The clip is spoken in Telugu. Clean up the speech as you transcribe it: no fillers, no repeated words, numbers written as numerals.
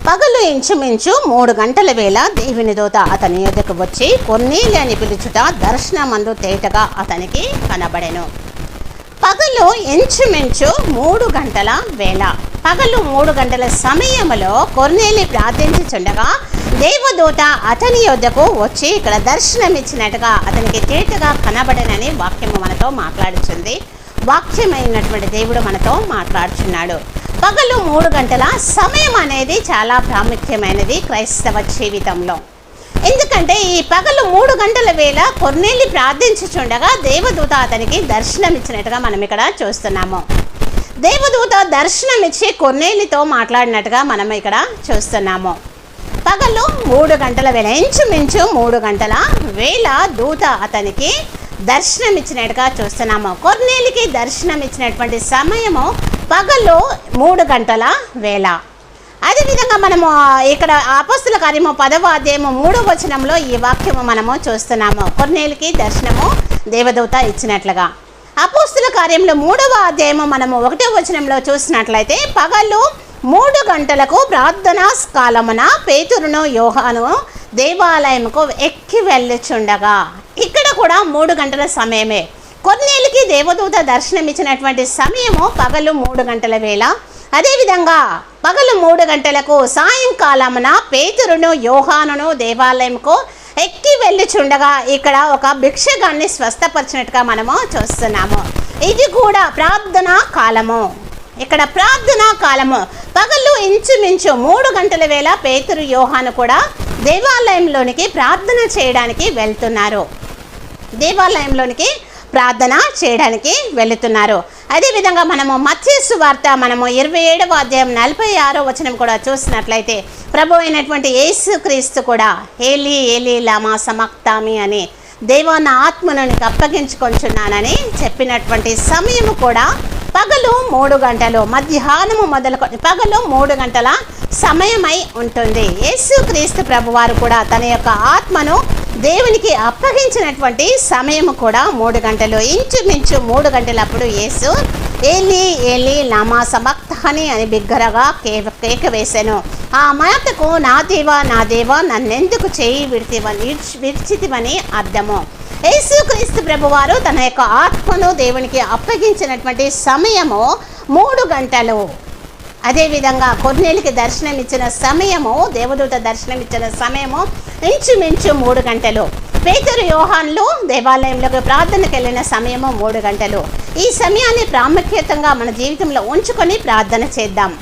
పగలు ఇంచుమించు 3 గంటల వేళ దేవుని దూత అతని యొద్దకు వచ్చి కొర్నేలి అని పిలుచుట దర్శనమందు తేటగా అతనికి కనబడెను. పగలు ఇంచుమించు 3 గంటల వేళ, పగలు 3 గంటల సమయంలో కొర్నేలి ప్రార్థించుచుండగా దేవదూత అతని యొద్దకు వచ్చి ఇక్కడ దర్శనమిచ్చినట్టుగా అతనికి తేటగా కనబడనని వాక్యము మనతో మాట్లాడుచుంది. వాక్యమైనటువంటి దేవుడు మనతో మాట్లాడుచున్నాడు. పగలు 3 గంటల సమయం అనేది చాలా ప్రాముఖ్యమైనది క్రైస్తవ జీవితంలో. ఎందుకంటే ఈ పగలు 3 గంటల వేళ కొర్నేలి ప్రార్థించుచుండగా దేవదూత అతనికి దర్శనమిచ్చినట్టుగా మనం ఇక్కడ చూస్తున్నాము. దేవదూత దర్శనమిచ్చి కొర్నేలితో మాట్లాడినట్టుగా మనం ఇక్కడ చూస్తున్నాము. పగలు 3 గంటల వేళ, ఇంచుమించు 3 గంటల వేళ దూత అతనికి దర్శనమిచ్చినట్టుగా చూస్తున్నాము. కొర్నేలికి దర్శనమిచ్చినటువంటి సమయము పగలు 3 గంటల వేళ. అదేవిధంగా మనము ఇక్కడ అపోస్తల కార్యము 10వ అధ్యాయము 3వ వచనంలో ఈ వాక్యము మనము చూస్తున్నాము. కొర్నేలికి దర్శనము దేవదూత ఇచ్చినట్లుగా. అపోస్తల కార్యంలో 3వ అధ్యాయము మనము 1వ వచనంలో చూసినట్లయితే పగలు 3 గంటలకు ప్రార్థనా కాలమున పేతురును యోహాను దేవాలయముకు ఎక్కి వెళ్ళుచుండగా, ఇక్కడ కూడా 3 గంటల సమయమే. కొర్నేలికి దేవదూత దర్శనమిచ్చినటువంటి సమయము పగలు 3 గంటల వేళ. అదేవిధంగా పగలు 3 గంటలకు సాయంకాలమున పేతురును యోహానును దేవాలయంకు ఎక్కి వెళ్ళుచుండగా ఇక్కడ ఒక భిక్షగాన్ని స్వస్థపరిచినట్టుగా మనము చూస్తున్నాము. ఇది కూడా ప్రార్థనా కాలము. ఇక్కడ ప్రార్థనా కాలము పగలు ఇంచుమించు 3 గంటల వేళ పేతురు యోహాను కూడా దేవాలయంలోనికి ప్రార్థన చేయడానికి వెళ్తున్నారు. దేవాలయంలోనికి ప్రార్థన చేయడానికి వెళుతున్నారు. అదేవిధంగా మనము మత్తయి సువార్త మనము 27వ అధ్యాయం 46వ వచనం కూడా చూసినట్లయితే ప్రభు అయినటువంటి యేసుక్రీస్తు కూడా ఏలీ ఏలీ లమా సబక్తాని అని దేవా నా ఆత్మను నీకు అప్పగించుకొంచున్నానని చెప్పినటువంటి సమయము కూడా పగలు 3 గంటలు, మధ్యాహ్నము మొదలుకొని పగలు 3 గంటల సమయమై ఉంటుంది. యేసుక్రీస్తు ప్రభువారు కూడా తన యొక్క ఆత్మను దేవునికి అప్పగించినటువంటి సమయము కూడా 3 గంటలు. ఇంచుమించు 3 గంటలప్పుడు యేసు ఏలీ ఏలీ లమా సబక్తాని అని బిగ్గరగా కేక వేశాను. ఆ మాటకు నా దేవా నన్నెందుకు చేయి విడిచితివని అర్థము. యేసుక్రీస్తు ప్రభువారు తన యొక్క ఆత్మను దేవునికి అప్పగించినటువంటి సమయము 3 గంటలు. అదేవిధంగా కొర్నేలికి దర్శనమిచ్చిన సమయము, దేవదూత దర్శనమిచ్చిన సమయము ఇంచుమించు 3 గంటలు. పేతురు యోహాన్లు దేవాలయంలోకి ప్రార్థనకు వెళ్ళిన సమయము 3 గంటలు. ఈ సమయాన్ని ప్రాముఖ్యతంగా మన జీవితంలో ఉంచుకొని ప్రార్థన చేద్దాం.